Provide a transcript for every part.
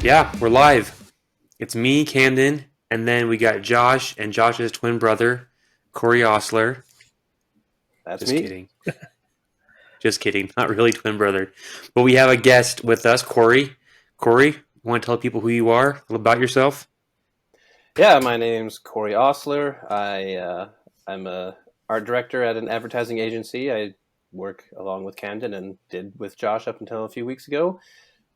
Yeah, we're live. It's me, Camden, and then we got Josh and Josh's twin brother, Corey Ostler. That's Just me. kidding. Just kidding. Not really twin brother. But we have a guest with us, Corey. Corey, you want to tell people who you are, a little about yourself? Yeah, my name's Corey Ostler. I'm a art director at an advertising agency. I work along with Camden and did with Josh up until a few weeks ago.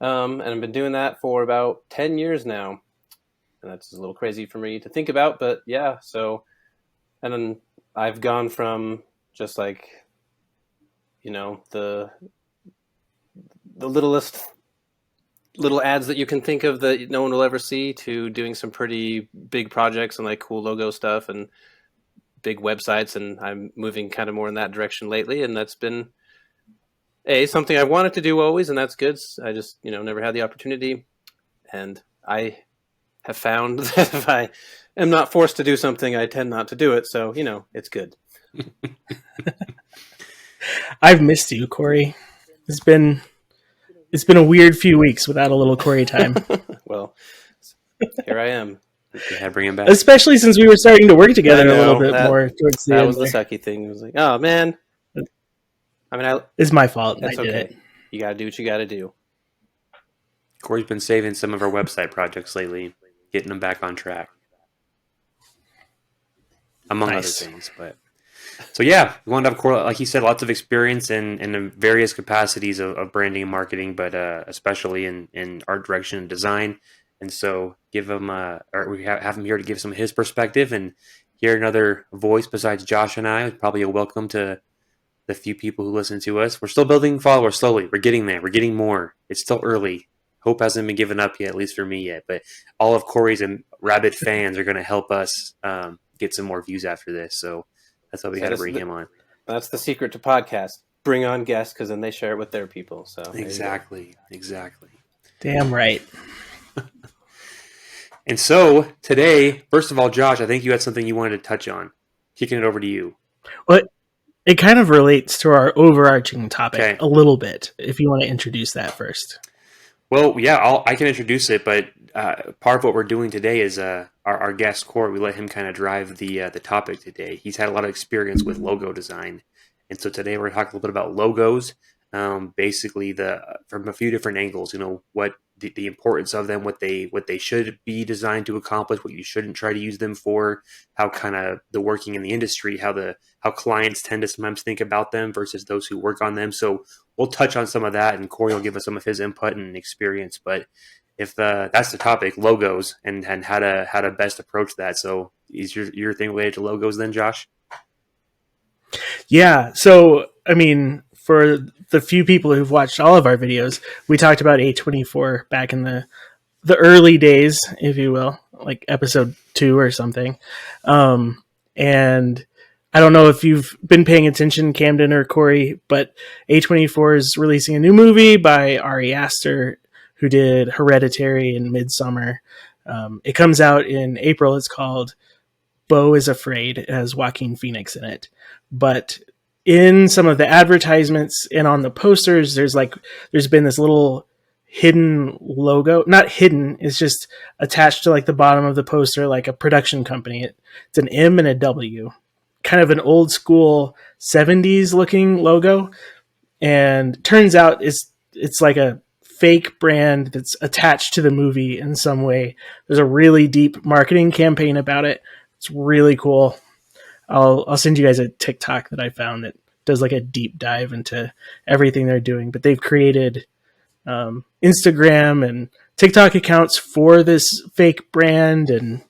And I've been doing that for about 10 years now. And that's a little crazy for me to think about, but yeah, and then I've gone from just like, the littlest little ads that you can think of that no one will ever see to doing some pretty big projects and like cool logo stuff and big websites. And I'm moving kind of more in that direction lately. And that's been something I wanted to do always. And that's good. I just, never had the opportunity. And I have found that if I am not forced to do something, I tend not to do it. So, it's good. I've missed you, Corey. It's been a weird few weeks without a little Corey time. Well, here I am. Yeah, bring him back. Especially since we were starting to work together a little bit more towards the end. That was the sucky thing. It was like, oh man. I mean, it's my fault. That's I did okay. it. You gotta do what you gotta do. Corey's been saving some of our website projects lately, getting them back on track. Among other things, but... So yeah, we wanted to have, like he said, lots of experience in various capacities of branding and marketing, but especially in art direction and design. And so give him, we have him here to give some of his perspective and hear another voice besides Josh and I. Probably a welcome to the few people who listen to us. We're still building followers slowly. We're getting there. We're getting more. It's still early. Hope hasn't been given up yet, at least for me yet. But all of Corey's and rabid fans are going to help us get some more views after this. So that's why we got to bring him on. That's the secret to podcast. Bring on guests because then they share it with their people. So exactly. Damn right. And so today, first of all, Josh, I think you had something you wanted to touch on. Kicking it over to you. Well, it kind of relates to our overarching topic a little bit. If you want to introduce that first. Well, yeah, I can introduce it, but part of what we're doing today is our guest, Corey, we let him kind of drive the topic today. He's had a lot of experience with logo design. And so today we're going to talk a little bit about logos, basically from a few different angles, what the importance of them, what they should be designed to accomplish, what you shouldn't try to use them for, how kind of the working in the industry, how clients tend to sometimes think about them versus those who work on them. So we'll touch on some of that, and Corey will give us some of his input and experience. But if that's the topic, logos and how to best approach that. So is your thing related to logos then, Josh? Yeah. So, I mean, for the few people who've watched all of our videos, we talked about A24 back in the early days, if you will, like episode 2 or something. And I don't know if you've been paying attention, Camden or Corey, but A24 is releasing a new movie by Ari Aster, who did Hereditary and Midsommar. It comes out in April. It's called Beau is Afraid. It has Joaquin Phoenix in it. But in some of the advertisements and on the posters, there's been this little hidden logo. Not hidden, it's just attached to like the bottom of the poster, like a production company. It's an M and a W. Kind of an old school 70s looking logo. And turns out it's like a fake brand that's attached to the movie in some way. There's a really deep marketing campaign about it. It's really cool. I'll send you guys a TikTok that I found that does like a deep dive into everything they're doing. But they've created Instagram and TikTok accounts for this fake brand, and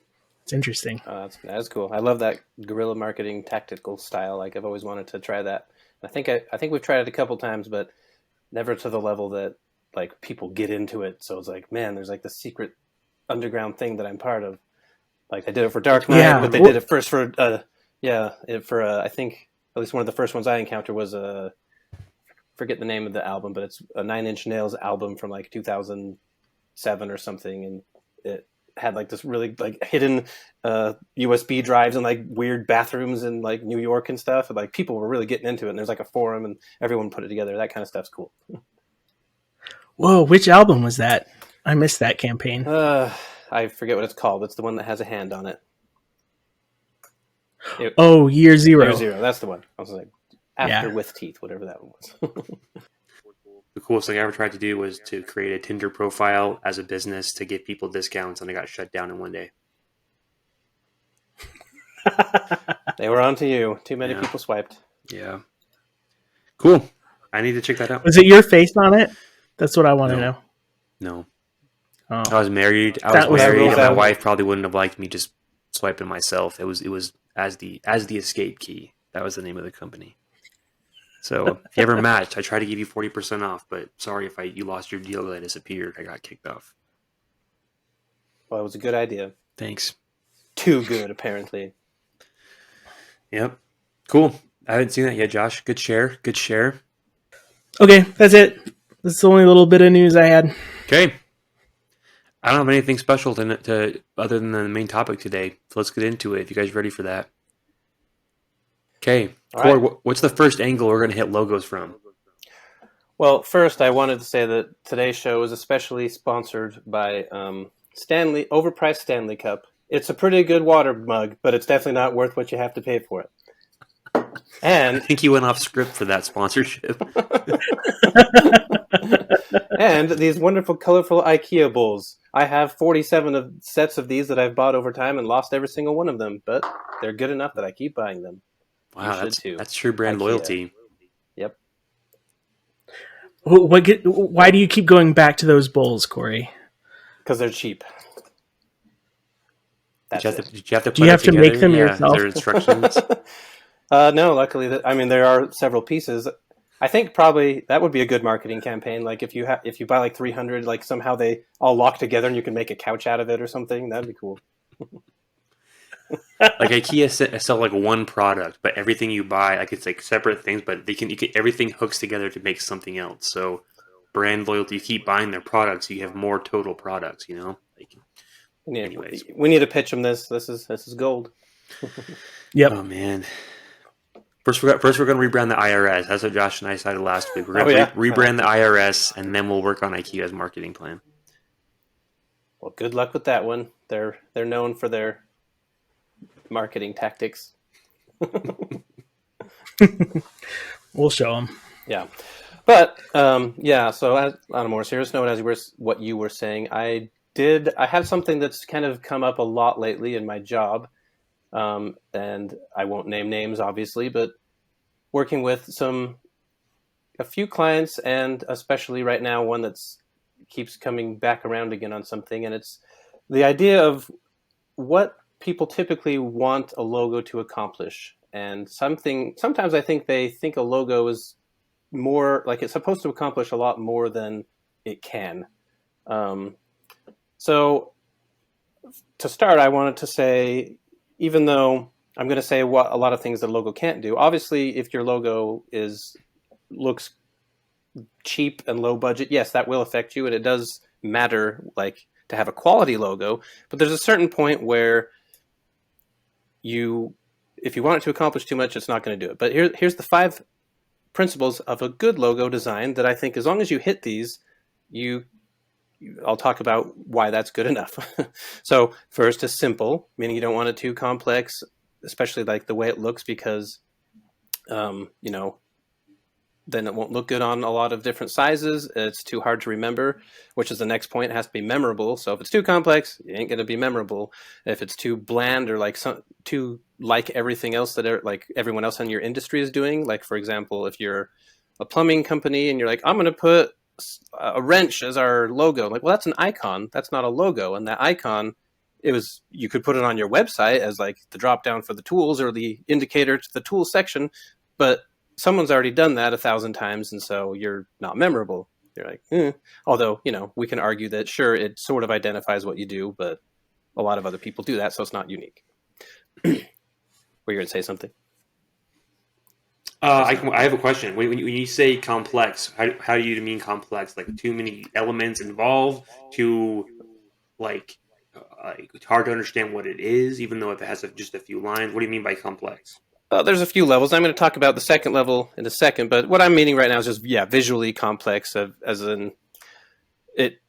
it's interesting. That's cool. I love that guerrilla marketing tactical style. Like I've always wanted to try that. I think we've tried it a couple times, but never to the level that like people get into it. So it's like, man, there's like the secret underground thing that I'm part of. Like I did it for Dark Knight, but they did it first for I think at least one of the first ones I encountered was forget the name of the album, but it's a 9 Inch Nails album from like 2007 or something, and it had like this really like hidden USB drives and like weird bathrooms in like New York and stuff, and like people were really getting into it, and there's like a forum and everyone put it together. That kind of stuff's cool. Whoa, which album was that? I missed that campaign. I forget what it's called. It's the one that has a hand on it. Year Zero. Year Zero. That's the one. I was like, after Yeah. with teeth, whatever that one was. The coolest thing I ever tried to do was to create a Tinder profile as a business to give people discounts, and I got shut down in one day. They were on to you. Too many Yeah. people swiped. Yeah. Cool. I need to check that out. Was it your face on it? That's what I want to No. know. No. Oh. I was married. That was And my out. wife probably wouldn't have liked me just swiping myself. It was as the escape key. That was the name of the company. So if you ever matched, I try to give you 40% off, but sorry if you lost your deal that I disappeared. I got kicked off. Well, it was a good idea. Thanks. Too good, apparently. Yep. Cool. I haven't seen that yet, Josh. Good share. Okay, that's it. That's the only little bit of news I had. Okay. I don't have anything special to other than the main topic today. So let's get into it. If you guys ready for that. Okay. Corey, right. what's the first angle we're going to hit logos from? Well, first, I wanted to say that today's show is especially sponsored by overpriced Stanley Cup. It's a pretty good water mug, but it's definitely not worth what you have to pay for it. And I think you went off script for that sponsorship. and these wonderful, colorful IKEA bowls. I have 47 sets of these that I've bought over time and lost every single one of them, but they're good enough that I keep buying them. Wow, that's true brand IKEA. loyalty. Yep. Why do you keep going back to those bowls, Corey? Because they're cheap. Did you have to put Do you have to make them Is yourself? there instructions? No, luckily, there are several pieces. I think probably that would be a good marketing campaign. Like if you buy like 300, like somehow they all lock together and you can make a couch out of it or something. That'd be cool. Like IKEA sell like one product, but everything you buy, like it's like separate things, but everything hooks together to make something else. So brand loyalty, you keep buying their products, you have more total products. Like, anyways, we need to pitch them this. This is gold. Yep. Oh man. First, we're going to rebrand the IRS. That's what Josh and I decided last week. We're going to rebrand the IRS, and then we'll work on IKEA's marketing plan. Well, good luck with that one. They're known for their marketing tactics. We'll show them. Yeah, but So on a more serious note, what you were saying, I have something that's kind of come up a lot lately in my job. And I won't name names, obviously, but working with a few clients, and especially right now, one that's keeps coming back around again on something, and it's the idea of what people typically want a logo to accomplish. And sometimes I think they think a logo is more like it's supposed to accomplish a lot more than it can. So to start, I wanted to say, even though I'm going to say what a lot of things that a logo can't do, obviously, if your logo looks cheap and low budget, yes, that will affect you, and it does matter, like to have a quality logo. But there's a certain point where if you want it to accomplish too much, it's not going to do it. But here's the 5 principles of a good logo design that I think, as long as you hit these, I'll talk about why that's good enough. So first is simple, meaning you don't want it too complex, especially like the way it looks, because, then it won't look good on a lot of different sizes. It's too hard to remember, which is the next point. It has to be memorable. So if it's too complex, it ain't going to be memorable. If it's too bland or too like everything else like everyone else in your industry is doing, like for example, if you're a plumbing company and you're like, I'm going to put a wrench as our logo. Like, well, that's an icon. That's not a logo. And that icon, you could put it on your website as like the drop down for the tools or the indicator to the tools section, but someone's already done that 1,000 times. And so you're not memorable. You're like, Although, we can argue that sure, it sort of identifies what you do, but a lot of other people do that. So it's not unique. Were you going to say something? I have a question. When you say complex, how do you mean complex? Like too many elements involved, too like it's hard to understand what it is, even though if it has just a few lines. What do you mean by complex? There's a few levels. I'm going to talk about the second level in a second, but what I'm meaning right now is just visually complex, as in it.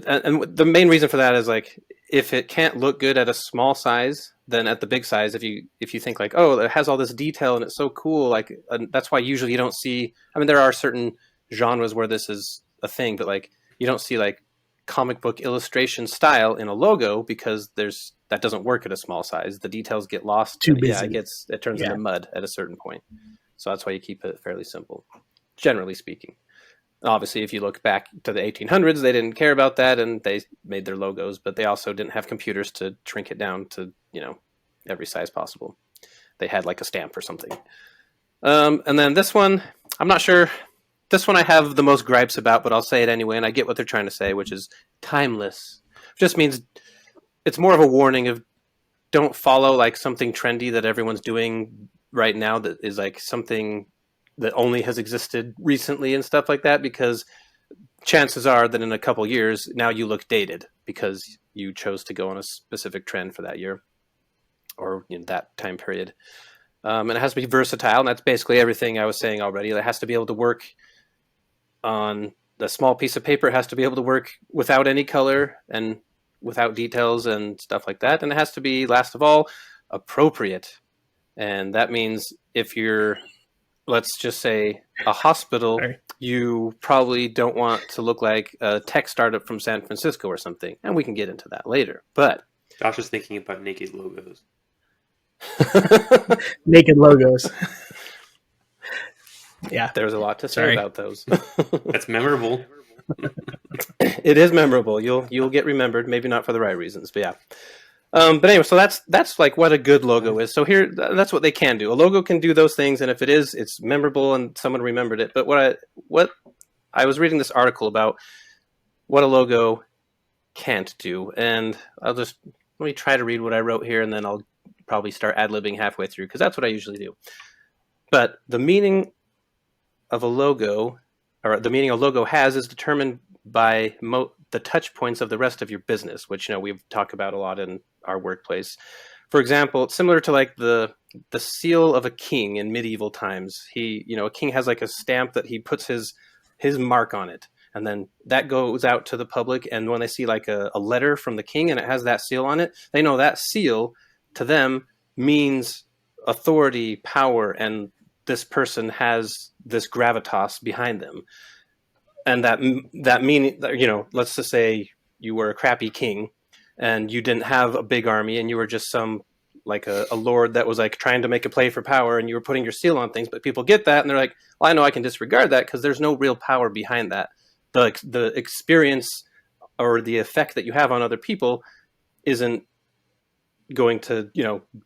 and the main reason for that is like, if it can't look good at a small size, then at the big size, if you think like, oh, it has all this detail and it's so cool, like that's why usually you don't see. I mean, there are certain genres where this is a thing, but like you don't see like comic book illustration style in a logo because that doesn't work at a small size. The details get lost. Too busy. Yeah, it turns into mud at a certain point. So that's why you keep it fairly simple, generally speaking. Obviously, if you look back to the 1800s, they didn't care about that, and they made their logos, but they also didn't have computers to shrink it down to, every size possible. They had like a stamp or something. And then this one, I'm not sure. This one I have the most gripes about, but I'll say it anyway, and I get what they're trying to say, which is timeless. Just means it's more of a warning of don't follow like something trendy that everyone's doing right now that is like something that only has existed recently and stuff like that, because chances are that in a couple years now you look dated because you chose to go on a specific trend for that year or that time period. And it has to be versatile, and that's basically everything I was saying already. It has to be able to work on the small piece of paper. It has to be able to work without any color and without details and stuff like that. And it has to be, last of all, appropriate. And that means if you're, let's just say, a hospital, you probably don't want to look like a tech startup from San Francisco or something. And we can get into that later. But Josh is thinking about naked logos. Naked logos. Yeah. There's a lot to say about those. That's memorable. It is memorable. You'll get remembered, maybe not for the right reasons, but yeah. But anyway, so that's like what a good logo is. So here, that's what they can do. A logo can do those things, and if it is, it's memorable and someone remembered it. But what I was reading this article about what a logo can't do, and let me try to read what I wrote here, and then I'll probably start ad-libbing halfway through, because that's what I usually do. But the meaning of a logo, or the meaning a logo has, is determined by the touch points of the rest of your business, which we've talked about a lot in our workplace. For example, it's similar to like the seal of a king in medieval times. A king has like a stamp that he puts his mark on it, and then that goes out to the public. And when they see like a letter from the king and it has that seal on it, they know that seal to them means authority, power, and this person has this gravitas behind them. And that meaning, let's just say you were a crappy king and you didn't have a big army and you were just some like a lord that was like trying to make a play for power, and you were putting your seal on things, but people get that and they're like, well, I know I can disregard that because there's no real power behind that. The experience or the effect that you have on other people isn't going to,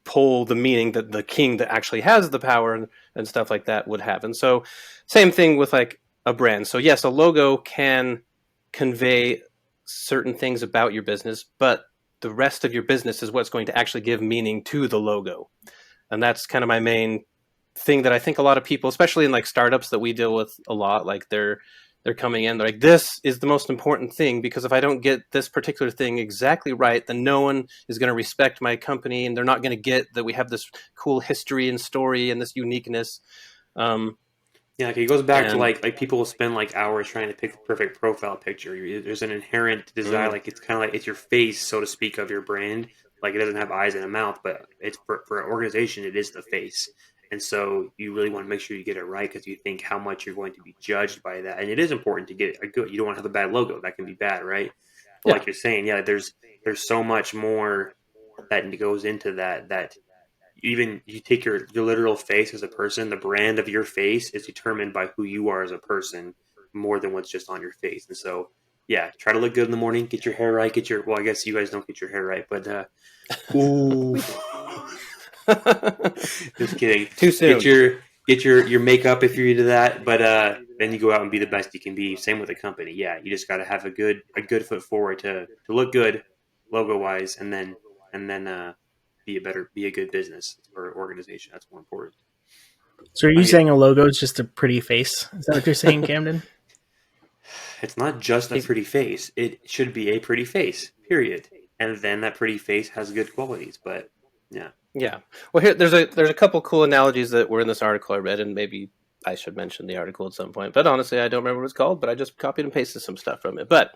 pull the meaning that the king that actually has the power and stuff like that would have. And so same thing with like a brand. So yes, a logo can convey certain things about your business, but the rest of your business is what's going to actually give meaning to the logo. And that's kind of my main thing that I think a lot of people, especially in like startups that we deal with a lot, like they're coming in, they're like, this is the most important thing, because if I don't get this particular thing exactly right, then no one is going to respect my company, and they're not going to get that we have this cool history and story and this uniqueness. Yeah, it goes back to like people will spend like hours trying to pick the perfect profile picture. There's an inherent desire, like it's kind of like it's your face, so to speak, of your brand. Like it doesn't have eyes and a mouth, but it's for an organization, it is the face. And so you really want to make sure you get it right, because you think how much you're going to be judged by that. And it is important to get a good. You don't want to have a bad logo. That can be bad, right? But like you're saying, there's so much more that goes into that. Even you take your literal face as a person, the brand of your face is determined by who you are as a person more than what's just on your face. And so, try to look good in the morning, get your hair right, well, I guess you guys don't get your hair right, but, ooh, just kidding. Too soon. Get your makeup if you're into that, but, then you go out and be the best you can be. Same with the company. You just got to have a good foot forward to look good logo wise, and then, be a good business or organization. That's more important. So are you saying a logo is just a pretty face? Is that what you're saying, Camden? It's not just a pretty face. It should be a pretty face, period. And then that pretty face has good qualities, but yeah. Well, here there's a couple cool analogies that were in this article I read, and maybe I should mention the article at some point. But honestly, I don't remember what it's called, but I just copied and pasted some stuff from it. But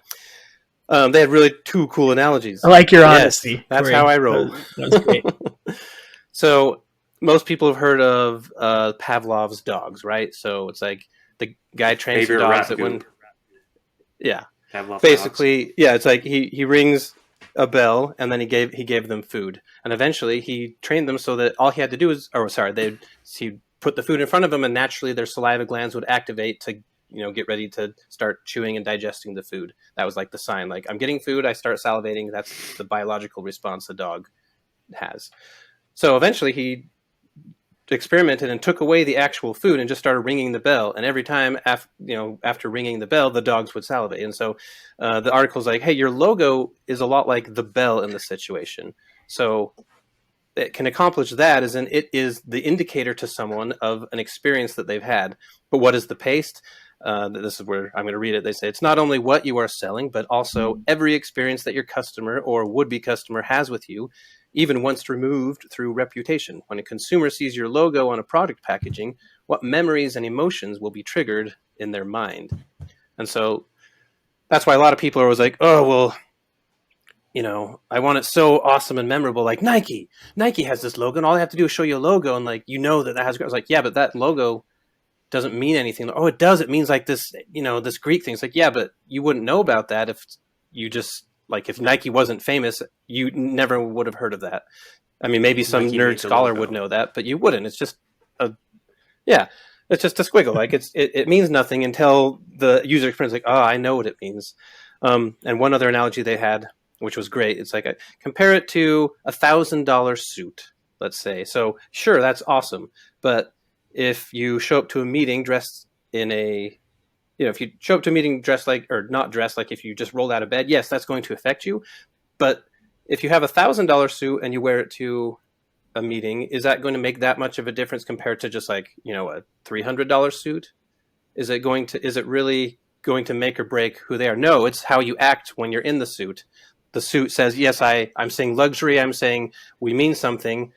They had really two cool analogies. I like your Yes, honesty. that's Corey. how I roll. That was great. So most people have heard of Pavlov's dogs, right? So it's like the guy trains some Favorite dogs rap that when, group. yeah, Pavlov dogs. basically, yeah, it's like he rings a bell and then he gave them food, and eventually he trained them so that all he had to do is, he put the food in front of them, and naturally their saliva glands would activate to get ready to start chewing and digesting the food. That was like the sign, like I'm getting food, I start salivating. That's the biological response the dog has. So eventually he experimented and took away the actual food and just started ringing the bell. And every time after ringing the bell, the dogs would salivate. And so the article's like, hey, your logo is a lot like the bell in this situation. So it can accomplish that, as in it is the indicator to someone of an experience that they've had. But what is the paste? This is where I'm going to read it. They say it's not only what you are selling, but also every experience that your customer or would-be customer has with you, even once removed through reputation. When a consumer sees your logo on a product packaging, what memories and emotions will be triggered in their mind? And so that's why a lot of people are always like, oh, well, I want it so awesome and memorable. Like Nike has this logo, and all I have to do is show you a logo, and like, that has. I was like, yeah, but that logo doesn't mean anything. Oh, it does. It means like this, this Greek thing. It's like, yeah, but you wouldn't know about that if you just like, if Nike wasn't famous, you never would have heard of that. I mean, maybe some Nike nerd scholar would know that, but you wouldn't. It's just it's just a squiggle. Like it means nothing until the user experience, like, oh, I know what it means. And one other analogy they had, which was great. It's like, compare it to $1,000 suit, let's say. So sure, that's awesome. But if you show up to a meeting dressed in if you show up to a meeting dressed like, or not dressed like, if you just rolled out of bed, yes, that's going to affect you. But if you have $1,000 suit and you wear it to a meeting, is that going to make that much of a difference compared to just like, a $300 suit? Is it really going to make or break who they are? No, it's how you act when you're in the suit. The suit says, yes, I'm saying luxury. I'm saying we mean something.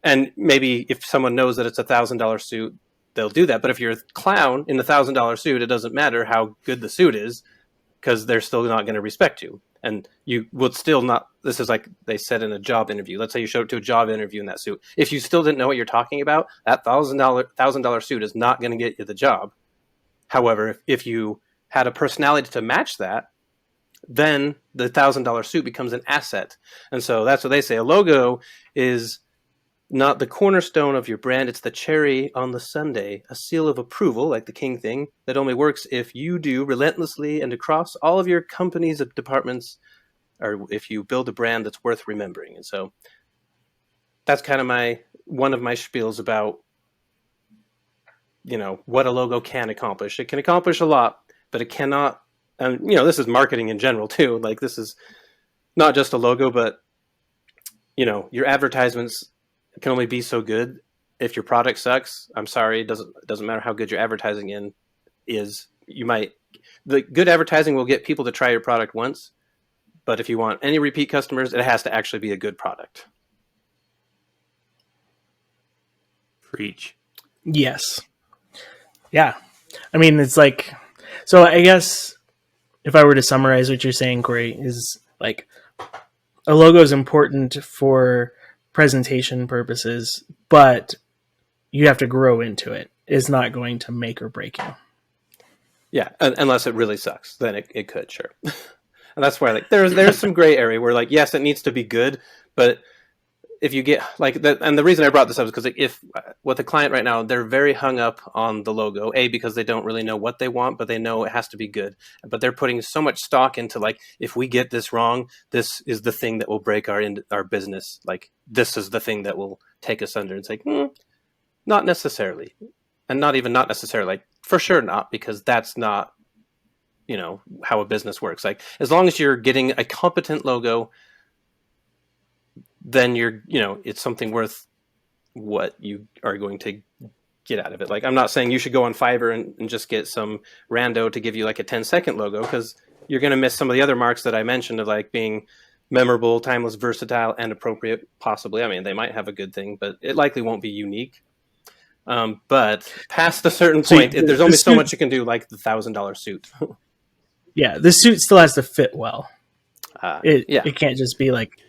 And maybe if someone knows that it's $1,000 suit, they'll do that. But if you're a clown in the $1,000 suit, it doesn't matter how good the suit is, because they're still not going to respect you. And you would still not, this is like they said in a job interview. Let's say you showed up to a job interview in that suit. If you still didn't know what you're talking about, that $1,000 suit is not going to get you the job. However, if you had a personality to match that, then the $1,000 suit becomes an asset. And so that's what they say. A logo is not the cornerstone of your brand. It's the cherry on the sundae, a seal of approval, like the king thing, that only works if you do relentlessly and across all of your company's departments, or if you build a brand that's worth remembering. And so that's kind of one of my spiels about, what a logo can accomplish. It can accomplish a lot, but it cannot, and this is marketing in general too. Like, this is not just a logo, but your advertisements can only be so good. If your product sucks, I'm sorry, it doesn't matter how good your advertising is. The good advertising will get people to try your product once, but if you want any repeat customers, it has to actually be a good product. Preach. Yes. Yeah. I mean, it's like, so I guess if I were to summarize what you're saying, Corey, is like, a logo is important for presentation purposes, but you have to grow into it. It's not going to make or break you. Yeah, unless it really sucks, then it could, sure. And that's why, like, there's some gray area where, like, yes, it needs to be good, but if you get like that, and the reason I brought this up is because if with a client right now, they're very hung up on the logo, because they don't really know what they want, but they know it has to be good. But they're putting so much stock into, like, if we get this wrong, this is the thing that will break our business. Like, this is the thing that will take us under. It's like, not necessarily, and not necessarily, like, for sure not, because that's not, how a business works. Like, as long as you're getting a competent logo, then it's something worth what you are going to get out of it. Like, I'm not saying you should go on Fiverr and just get some rando to give you like a 10-second logo, because you're going to miss some of the other marks that I mentioned of, like, being memorable, timeless, versatile, and appropriate, possibly. I mean, they might have a good thing, but it likely won't be unique. But past a certain point, there's only so much you can do, like the $1,000 suit. Yeah, the suit still has to fit well. Yeah. It can't just be like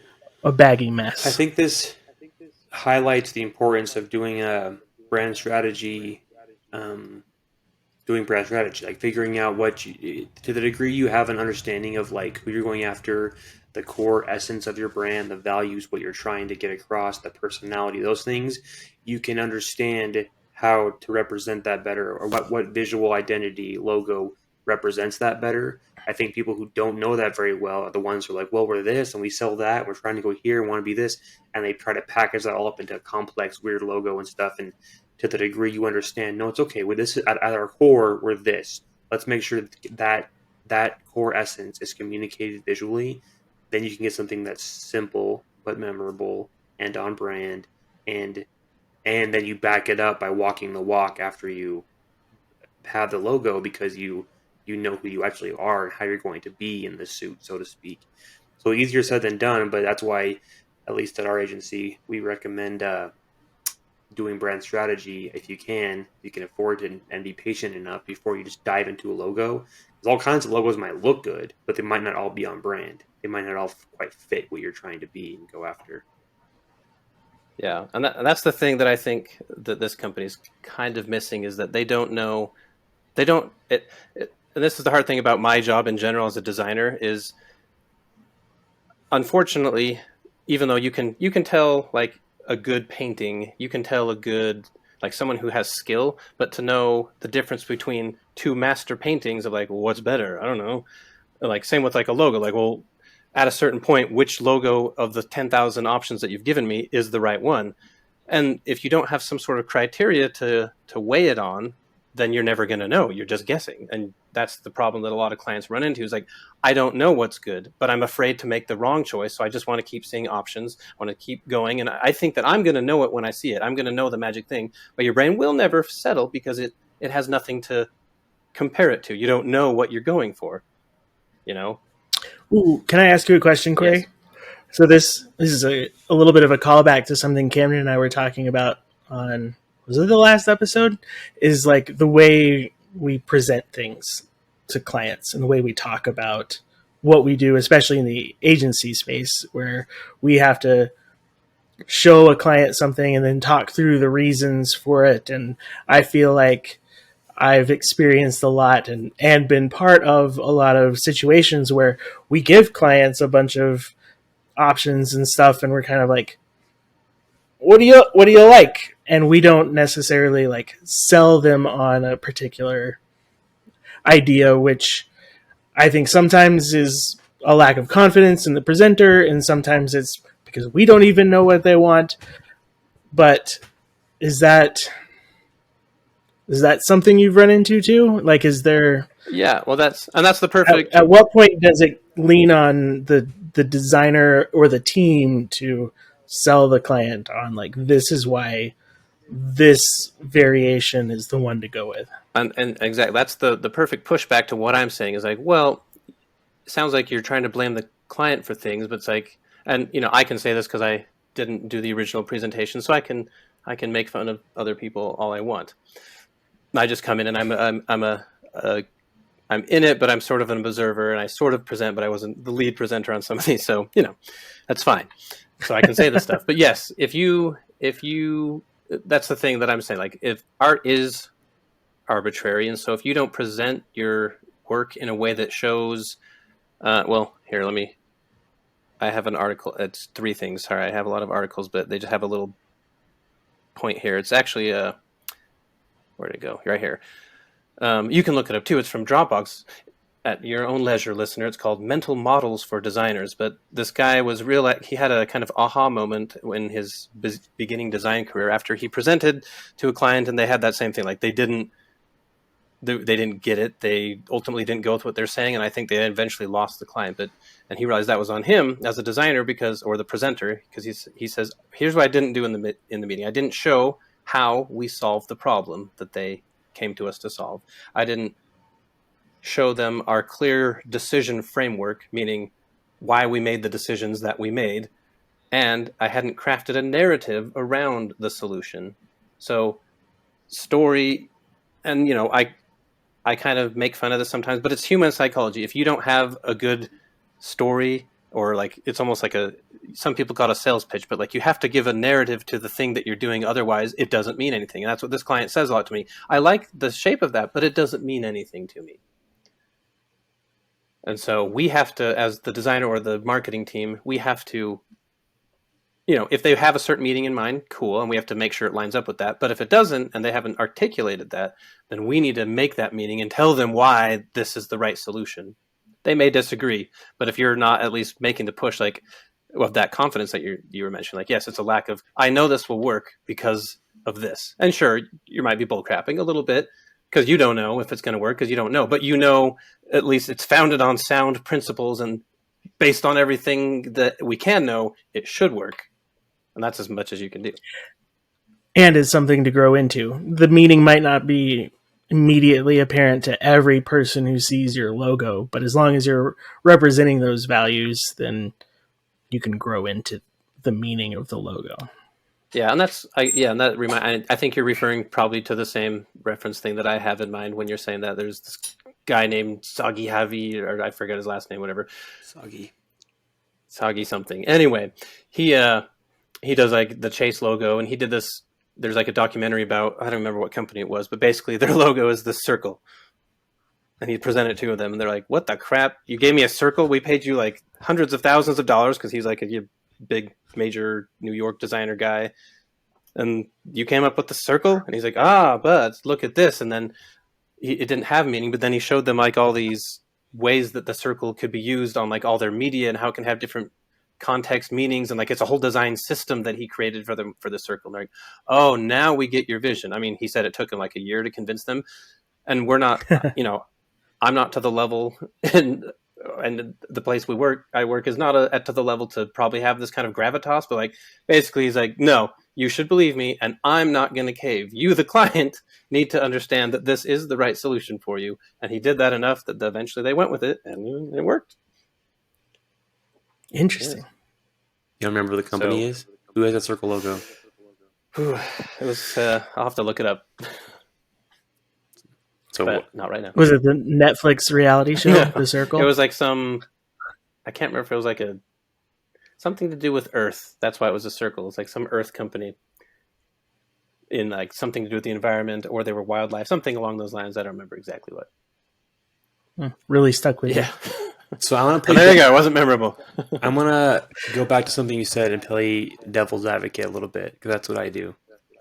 a baggy I mess. think this highlights the importance of doing a brand strategy, um, like figuring out what you, to the degree you have an understanding of like who you're going after, the core essence of your brand, the values, what you're trying to get across, the personality, those things, you can understand how to represent that better, or what visual identity logo represents that better. I think people who don't know that very well are the ones who are like, well, we're this and we sell that, we're trying to go here and want to be this, and they try to package that all up into a complex weird logo and stuff. And to the degree you understand, no, it's okay. With this at our core, we're this. Let's make sure that that core essence is communicated visually. Then you can get something that's simple but memorable and on brand, and then you back it up by walking the walk after you have the logo, because you know who you actually are and how you're going to be in the suit, so to speak. So easier said than done, but that's why, at least at our agency, we recommend doing brand strategy if you can afford it, and be patient enough before you just dive into a logo. Because all kinds of logos might look good, but they might not all be on brand. They might not all quite fit what you're trying to be and go after. Yeah, and that's the thing that I think that this company's kind of missing, is that they don't know, they don't and this is the hard thing about my job in general as a designer, is unfortunately, even though you can tell like a good painting, you can tell a good, like someone who has skill, but to know the difference between two master paintings of like, well, what's better? I don't know. Like same with like a logo, like, well, at a certain point, which logo of the 10,000 options that you've given me is the right one? And if you don't have some sort of criteria to weigh it on, then you're never going to know. You're just guessing. And that's the problem that a lot of clients run into, is like, I don't know what's good, but I'm afraid to make the wrong choice. So I just want to keep seeing options. I want to keep going. And I think that I'm going to know it when I see it. I'm going to know the magic thing. But your brain will never settle because it has nothing to compare it to. You don't know what you're going for, you know? Ooh, can I ask you a question, Yes. Corey? So this is a little bit of a callback to something Cameron and I were talking about on, was it the last episode? Is like the way we present things to clients and the way we talk about what we do, especially in the agency space where we have to show a client something and then talk through the reasons for it. And I feel like I've experienced a lot and been part of a lot of situations where we give clients a bunch of options and stuff, and we're kind of like, what do you like? And we don't necessarily like sell them on a particular idea, which I think sometimes is a lack of confidence in the presenter, and sometimes it's because we don't even know what they want. But is that something you've run into too? Like, is there, Yeah. Well, that's the perfect. at what point does it lean on the designer or the team to sell the client on, like, this is why this variation is the one to go with? And exactly, that's the perfect pushback to what I'm saying, is like, well, it sounds like you're trying to blame the client for things, but it's like, and I can say this because I didn't do the original presentation, so I can make fun of other people all I want. I just come in and I'm in it, but I'm sort of an observer, and I sort of present, but I wasn't the lead presenter on some of these, so that's fine. So I can say this stuff. But yes, if you that's the thing that I'm saying. Like, if art is arbitrary, and so if you don't present your work in a way that shows, well, here, I have an article. It's three things. Sorry, I have a lot of articles, but they just have a little point here. It's actually where'd it go? Right here. You can look it up too. It's from Dropbox. At your own leisure, listener. It's called Mental Models for Designers. But this guy was he had a kind of aha moment in his beginning design career, after he presented to a client and they had that same thing. Like, they didn't get it. They ultimately didn't go with what they're saying, and I think they eventually lost the client. And he realized that was on him as a designer, or the presenter, because he says, here's what I didn't do in the meeting. I didn't show how we solved the problem that they came to us to solve. I didn't show them our clear decision framework, meaning why we made the decisions that we made, and I hadn't crafted a narrative around the solution. So story, and I kind of make fun of this sometimes, but it's human psychology. If you don't have a good story or like it's almost like some people call it a sales pitch, but like you have to give a narrative to the thing that you're doing, otherwise it doesn't mean anything. And that's what this client says a lot to me. I like the shape of that, but it doesn't mean anything to me. And so we have to, as the designer or the marketing team, we have to, if they have a certain meaning in mind, cool, and we have to make sure it lines up with that. But if it doesn't, and they haven't articulated that, then we need to make that meaning and tell them why this is the right solution. They may disagree, but if you're not at least making the push, like of that confidence that you were mentioning, like, yes, it's a lack of, I know this will work because of this. And sure, you might be bullcrapping a little bit because you don't know if it's going to work because you don't know, but at least it's founded on sound principles, and based on everything that we can know, it should work. And that's as much as you can do. And it's something to grow into. The meaning might not be immediately apparent to every person who sees your logo, but as long as you're representing those values, then you can grow into the meaning of the logo. Yeah, and I think you're referring probably to the same reference thing that I have in mind when you're saying that there's this guy named Sagi Havi, or I forget his last name, whatever. Sagi something. Anyway, he does like the Chase logo, and he did this. There's like a documentary about, I don't remember what company it was, but basically their logo is this circle. And he presented it to them, and they're like, what the crap? You gave me a circle? We paid you like hundreds of thousands of dollars, because he's like a big major New York designer guy. And you came up with the circle? And he's like, but look at this. And then it didn't have meaning, but then he showed them like all these ways that the circle could be used on like all their media and how it can have different context meanings, and like it's a whole design system that he created for them for the circle. And they're like, oh, now we get your vision. I mean, he said it took him like a year to convince them, and we're not I'm not to the level, and the place I work is not at to the level to probably have this kind of gravitas, but like basically he's like, no, you should believe me, and I'm not going to cave. You, the client, need to understand that this is the right solution for you. And he did that enough that eventually they went with it, and it worked. Interesting. You don't remember who the company is? Who has that circle logo? It was. I'll have to look it up. So but not right now. Was it the Netflix reality show, The Circle? It was like I can't remember if it was like something to do with Earth. That's why it was a circle. It's like some Earth company in like something to do with the environment, or they were wildlife, something along those lines. I don't remember exactly what. Really stuck with you. So I want to there you go. It wasn't memorable. I'm gonna go back to something you said and play devil's advocate a little bit, because that's what I do.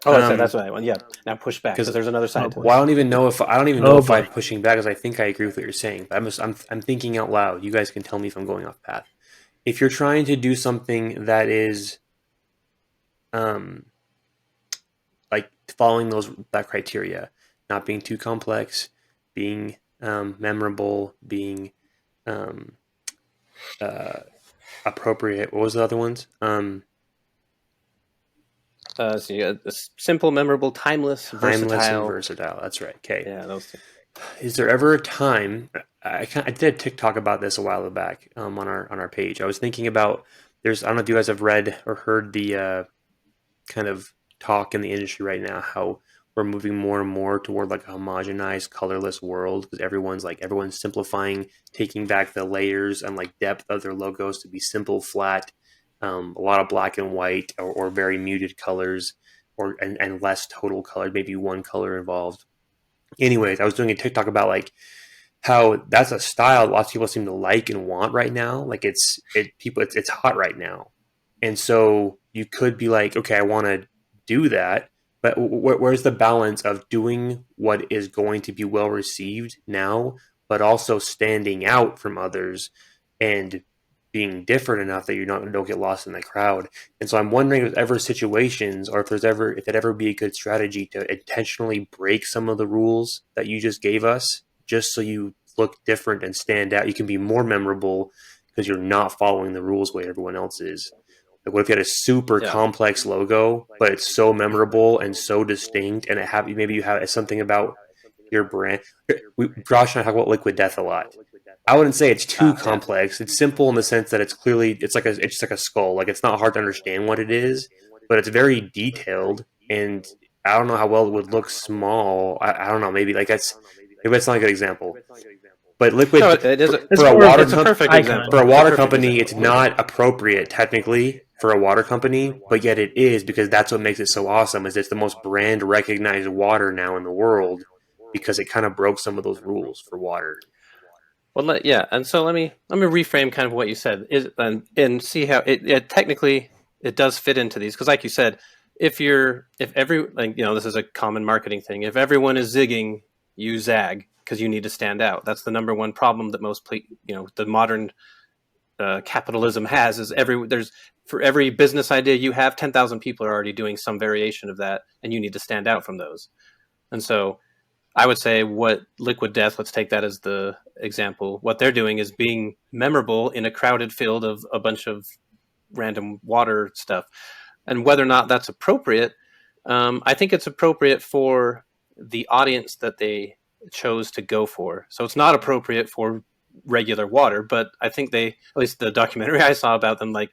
Oh, that's what I want. Yeah. Now push back, because there's another side to it. Well, I don't even know if I'm pushing back, because I think I agree with what you're saying. But I'm thinking out loud. You guys can tell me if I'm going off path. If you're trying to do something that is, like following that criteria, not being too complex, being memorable, being appropriate. What was the other ones? Simple, memorable, timeless, versatile. And versatile. That's right. Okay. Yeah, those two. Is there ever a time? I did a TikTok about this a while back on our page. I was thinking about I don't know if you guys have read or heard the kind of talk in the industry right now, how we're moving more and more toward like a homogenized, colorless world, because everyone's simplifying, taking back the layers and like depth of their logos to be simple, flat, a lot of black and white or very muted colors, and less total color, maybe one color involved. Anyways, I was doing a TikTok about like how that's a style lots of people seem to like and want right now. Like it's hot right now, and so you could be like, okay, I want to do that. But where's the balance of doing what is going to be well received now, but also standing out from others and being different enough that you don't get lost in the crowd? And so I'm wondering if there's ever situations, or if it'd ever be a good strategy to intentionally break some of the rules that you just gave us, just so you look different and stand out. You can be more memorable because you're not following the rules the way everyone else is. Like, what if you had a super complex logo, but it's so memorable and so distinct, and maybe you have something about your brand. Josh and I talk about Liquid Death a lot. I wouldn't say it's too complex. It's simple in the sense that it's just like a skull. Like, it's not hard to understand what it is, but it's very detailed. And I don't know how well it would look small. I don't know. Maybe that's not a good example. But liquid No, it is. It's for a more of water it's a perfect icon. example. for a It's water perfect company, example. it's not appropriate technically for a water company, but yet it is because that's what makes it so awesome. Is it's the most brand recognized water now in the world because it kind of broke some of those rules for water. Well, yeah, and so let me reframe kind of what you said is and see how it technically it does fit into these because, like you said, if every like this is a common marketing thing. If everyone is zigging, you zag because you need to stand out. That's the number one problem that the modern capitalism has is there's for every business idea you have 10,000 people are already doing some variation of that, and you need to stand out from those. And so I would say what Liquid Death, let's take that as the example. What they're doing is being memorable in a crowded field of a bunch of random water stuff. And whether or not that's appropriate, I think it's appropriate for the audience that they chose to go for. So it's not appropriate for regular water, but I think at least the documentary I saw about them, like,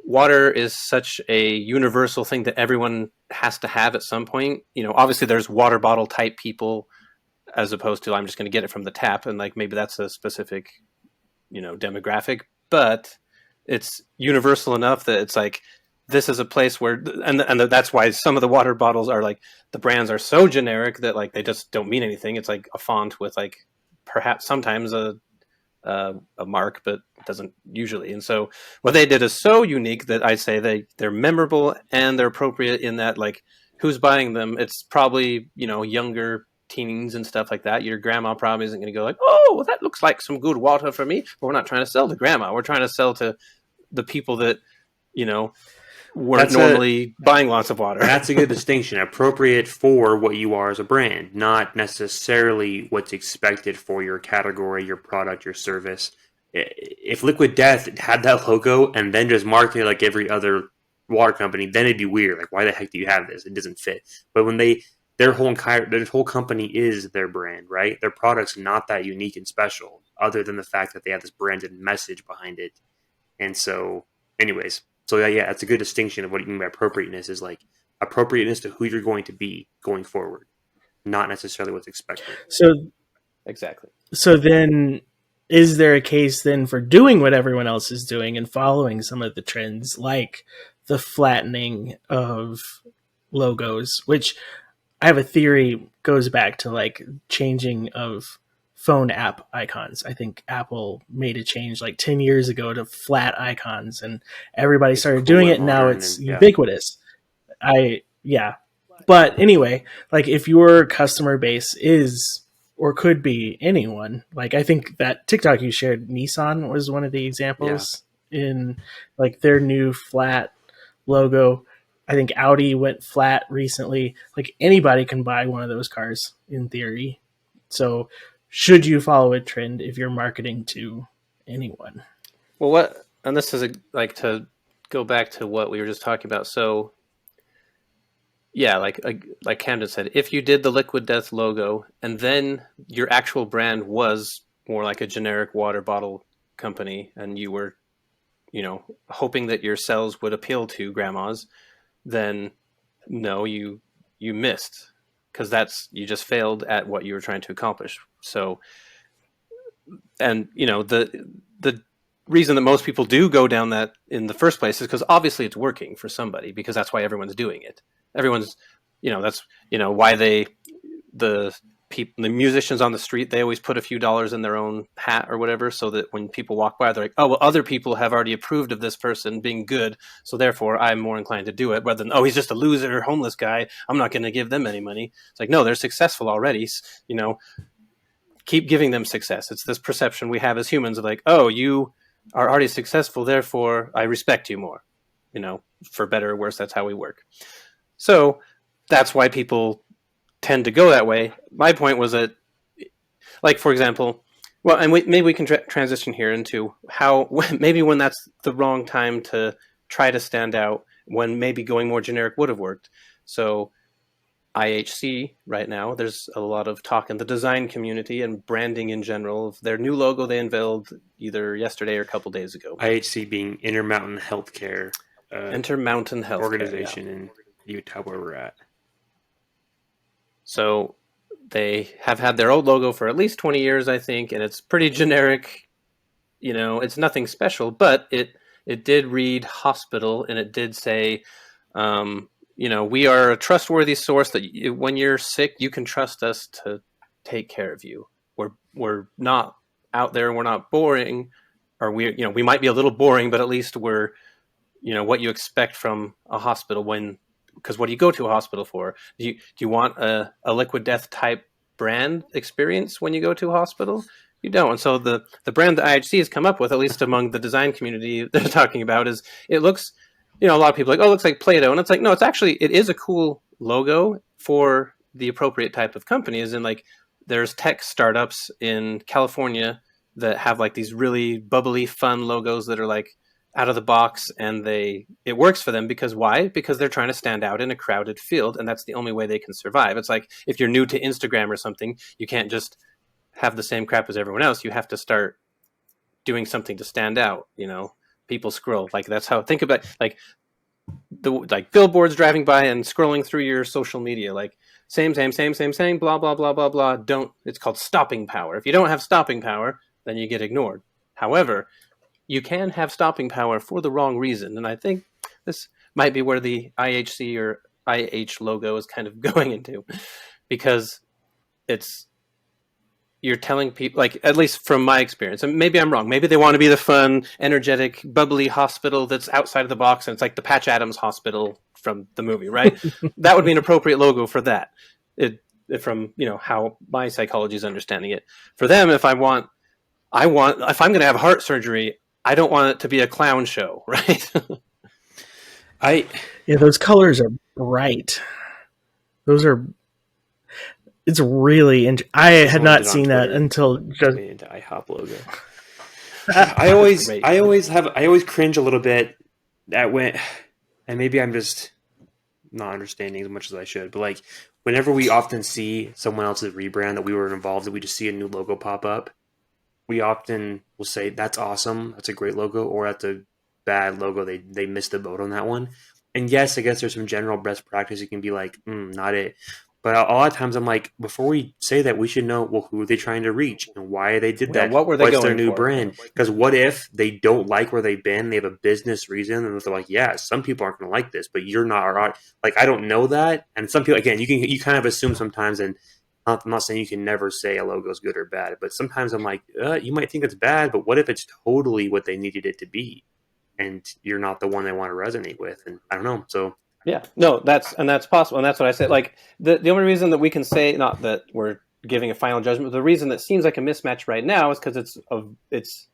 water is such a universal thing that everyone has to have at some point. Obviously there's water bottle type people as opposed to I'm just going to get it from the tap, and like maybe that's a specific, demographic, but it's universal enough that it's like this is a place where and that's why some of the water bottles are like the brands are so generic that like they just don't mean anything. It's like a font with like perhaps sometimes a mark, but it doesn't usually. And so what they did is so unique that I'd say they're memorable and they're appropriate in that, like, who's buying them? It's probably, younger teens and stuff like that. Your grandma probably isn't going to go like, oh, well, that looks like some good water for me. But we're not trying to sell to grandma. We're trying to sell to the people that, weren't normally buying lots of water. That's a good distinction. Appropriate for what you are as a brand, not necessarily what's expected for your category, your product, your service. If Liquid Death had that logo and then just marketed like every other water company, then it'd be weird. Like, why the heck do you have this? It doesn't fit. But when their whole company is their brand, right? Their product's not that unique and special, other than the fact that they have this branded message behind it. And so, anyways, so yeah, that's a good distinction of what you mean by appropriateness is like appropriateness to who you're going to be going forward, not necessarily what's expected. So Exactly. So then, is there a case then for doing what everyone else is doing and following some of the trends, like the flattening of logos, which I have a theory goes back to like changing of phone app icons. I think Apple made a change like 10 years ago to flat icons, and everybody started doing it, and now it's ubiquitous. Yeah. But anyway, like if your customer base is or could be anyone, like I think that TikTok you shared, Nissan was one of the examples in like their new flat logo. I think Audi went flat recently. Like anybody can buy one of those cars in theory. So should you follow a trend if you're marketing to anyone? Well, and this is like to go back to what we were just talking about. So yeah, like Camden said, if you did the Liquid Death logo and then your actual brand was more like a generic water bottle company and you were, hoping that your sales would appeal to grandmas, then no, you missed, because you just failed at what you were trying to accomplish. So, and the reason that most people do go down that in the first place is because obviously it's working for somebody, because that's why everyone's doing it. Everyone's, that's why the musicians on the street, they always put a few dollars in their own hat or whatever, so that when people walk by, they're like, oh, well, other people have already approved of this person being good, so therefore I'm more inclined to do it, rather than, oh, he's just a loser, homeless guy, I'm not going to give them any money. It's like, no, they're successful already, keep giving them success. It's this perception we have as humans of like, oh, you are already successful, therefore I respect you more. For better or worse, that's how we work. So that's why people tend to go that way. My point was that, like, for example, well, and maybe we can transition here into how maybe when that's the wrong time to try to stand out, when maybe going more generic would have worked. So IHC right now, there's a lot of talk in the design community and branding in general of their new logo they unveiled either yesterday or a couple days ago. IHC being Intermountain Healthcare. Intermountain Health organization in Utah, where we're at. So They have had their old logo for at least 20 years, I think, and it's pretty generic. It's nothing special, but it did read hospital, and it did say, we are a trustworthy source that when you're sick, you can trust us to take care of you. We're not out there, we're not boring, or we might be a little boring, but at least we're, what you expect from a hospital because what do you go to a hospital for? Do you want a liquid death type brand experience when you go to a hospital? You don't. And so the brand that IHC has come up with, at least among the design community they're talking about, is it looks, a lot of people are like, oh, it looks like Play-Doh. And it's like, no, it is a cool logo for the appropriate type of company. As in, like, there's tech startups in California that have like these really bubbly, fun logos that are like out of the box, and it works for them because why? Because they're trying to stand out in a crowded field, and that's the only way they can survive. It's like if you're new to Instagram or something, you can't just have the same crap as everyone else. You have to start doing something to stand out. People scroll, like, that's how, think about like billboards driving by and scrolling through your social media, like same, blah blah blah blah blah. It's called stopping power. If you don't have stopping power, then you get ignored. However, you can have stopping power for the wrong reason, and I think this might be where the IHC or IH logo is kind of going into, because you're telling people, like, at least from my experience, and maybe I'm wrong, maybe they want to be the fun, energetic, bubbly hospital that's outside of the box, and it's like the Patch Adams Hospital from the movie, right? That would be an appropriate logo for that. From how my psychology is understanding it. For them, if I'm going to have heart surgery, I don't want it to be a clown show, right? Those colors are bright. It's really I had not seen that until just into IHOP logo. I always cringe a little bit at when, and maybe I'm just not understanding as much as I should, but like whenever we often see someone else's rebrand that we were involved in, we just see a new logo pop up. We often will say, that's awesome, that's a great logo, or that's a bad logo, they missed the boat on that one. And yes, I guess there's some general best practice. You can be like, not it. But a lot of times I'm like, before we say that, we should know, well, who are they trying to reach and why they did that? What were they What's going their new for? brand? Because what if they don't like where they've been? They have a business reason, and they're like, yeah, some people aren't going to like this, but you're not. Like, I don't know that. And some people, again, you kind of assume sometimes, and I'm not saying you can never say a logo is good or bad, but sometimes I'm like, you might think it's bad, but what if it's totally what they needed it to be, and you're not the one they want to resonate with? And I don't know, so. Yeah, no, that's possible, and that's what I said. Like the only reason that we can say, not that we're giving a final judgment, but the reason that seems like a mismatch right now is because it's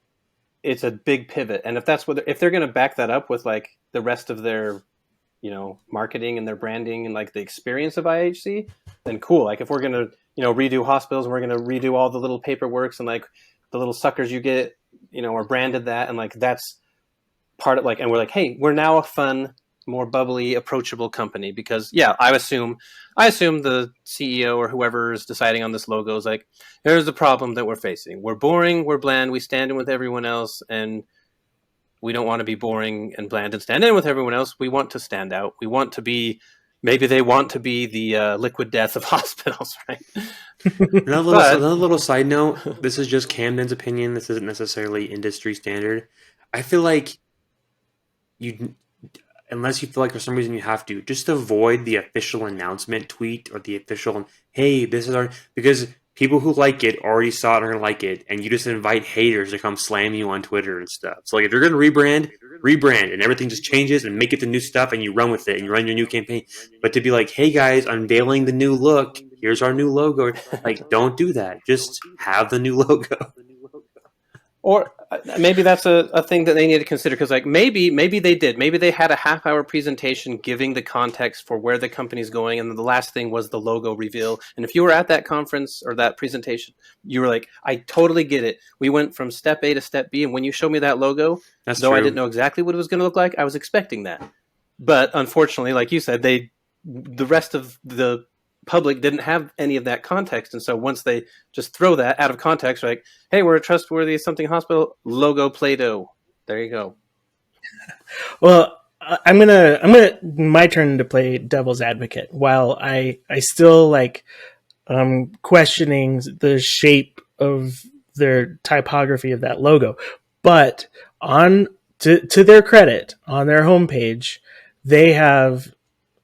a big pivot, and if they're going to back that up with like the rest of their marketing and their branding and like the experience of IHC, then cool. Like if we're going to redo hospitals and we're going to redo all the little paperworks and like the little suckers you get are branded that, and like that's part of like, and we're like, hey, we're now a fun, more bubbly, approachable company, because I assume the CEO or whoever is deciding on this logo is like, here's the problem that we're facing. We're boring, we're bland, we stand in with everyone else, and we don't want to be boring and bland and stand in with everyone else. We want to stand out. We want to be, maybe they want to be the liquid death of hospitals, right? Another little side note, this is just Camden's opinion. This isn't necessarily industry standard. I feel like unless you feel like for some reason you have to, just avoid the official announcement tweet or the official, hey, this is our, because people who like it already saw it and are going to like it, and you just invite haters to come slam you on Twitter and stuff. So like if you're going to rebrand and everything just changes and make it the new stuff and you run with it and you run your new campaign. But to be like, hey guys, unveiling the new look, here's our new logo. Like, don't do that. Just have the new logo. Or maybe that's a thing that they need to consider, because like maybe they did. Maybe they had a half-hour presentation giving the context for where the company's going, and then the last thing was the logo reveal. And if you were at that conference or that presentation, you were like, I totally get it. We went from step A to step B, and when you showed me that logo, That's though true. I didn't know exactly what it was going to look like, I was expecting that. But unfortunately, like you said, the rest of the public didn't have any of that context, and so once they just throw that out of context, like, hey, we're a trustworthy something hospital, logo Play-Doh, there you go. Well, I'm gonna my turn to play devil's advocate. While I still like questioning the shape of their typography of that logo. But on to their credit, on their homepage, they have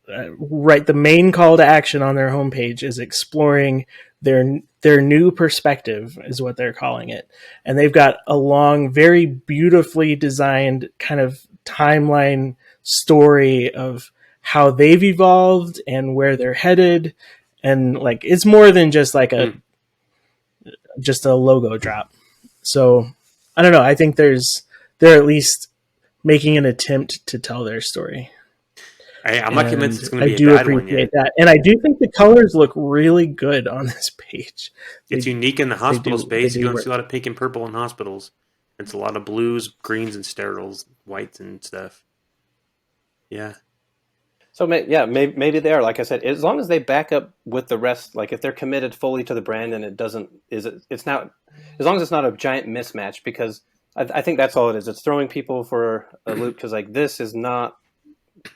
the main call to action on their homepage is exploring their new perspective, is what they're calling it, and they've got a long, very beautifully designed kind of timeline story of how they've evolved and where they're headed, and like it's more than just like just a logo drop. So I don't know. I think they're at least making an attempt to tell their story. I'm not convinced it's going I to be do a bad one appreciate yet. that, and I do think the colors look really good on this page. It's unique in the hospital space. You don't work. see a lot of pink and purple in hospitals. It's a lot of blues, greens, and steriles, whites and stuff. Yeah. So maybe they are. Like I said, as long as they back up with the rest, like if they're committed fully to the brand and it's not, as long as it's not a giant mismatch, because I think that's all it is. It's throwing people for a loop because like this is not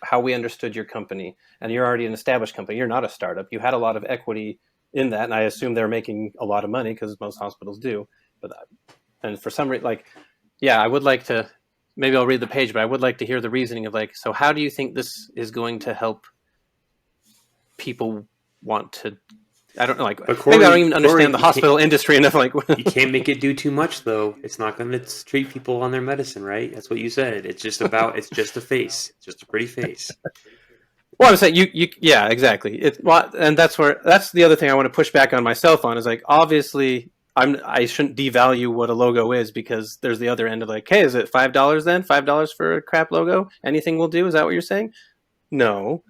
how we understood your company, and you're already an established company. You're not a startup. You had a lot of equity in that, and I assume they're making a lot of money because most hospitals do. And for some reason, like, yeah, I would like to. Maybe I'll read the page, but I would like to hear the reasoning of like, so how do you think this is going to help people want to? I don't know. Like, Corey, maybe I don't even understand the Corey, hospital industry enough. Like, you can't make it do too much, though. It's not going to treat people on their medicine, right? That's what you said. It's just a face. It's just a pretty face. well, I'm saying yeah, exactly. And that's the other thing I want to push back on myself on is like, obviously, I shouldn't devalue what a logo is because there's the other end of like, hey, is it $5 then? $5 for a crap logo? Anything will do? Is that what you're saying? No.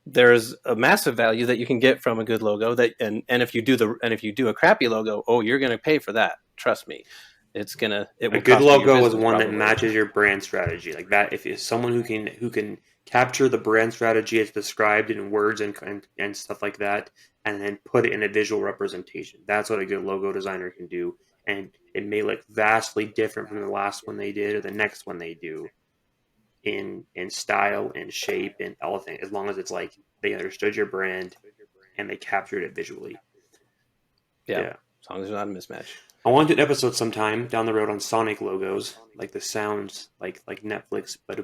There's a massive value that you can get from a good logo and if you do a crappy logo, oh, you're going to pay for that. Trust me. It will A good cost you your logo is business, one probably. that matches your brand strategy. Like that, if it's someone who can capture the brand strategy as described in words and stuff like that, and then put it in a visual representation. That's what a good logo designer can do, and it may look vastly different from the last one they did or the next one they do in style and shape and everything, as long as it's like they understood your brand and they captured it visually. Yeah. As long as there's not a mismatch. I want to do an episode sometime down the road on Sonic logos, like the sounds, like Netflix, but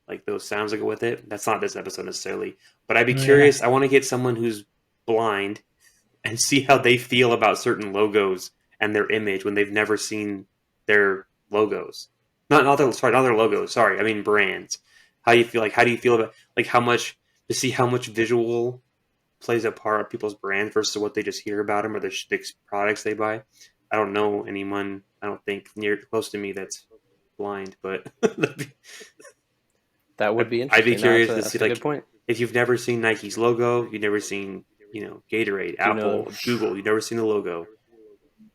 like those sounds that go with it. That's not this episode necessarily, but I'd be curious. I want to get someone who's blind and see how they feel about certain logos and their image when they've never seen their logos. Not their logos. Sorry, I mean brands. How do you feel? Like, how do you feel about like how much visual plays a part of people's brand versus what they just hear about them or the products they buy? I don't know anyone. I don't think near close to me that's blind, but that would be interesting. I'd be curious to that's see a like good point. if you've never seen Nike's logo, you've never seen Gatorade, Apple, Google, you've never seen the logo.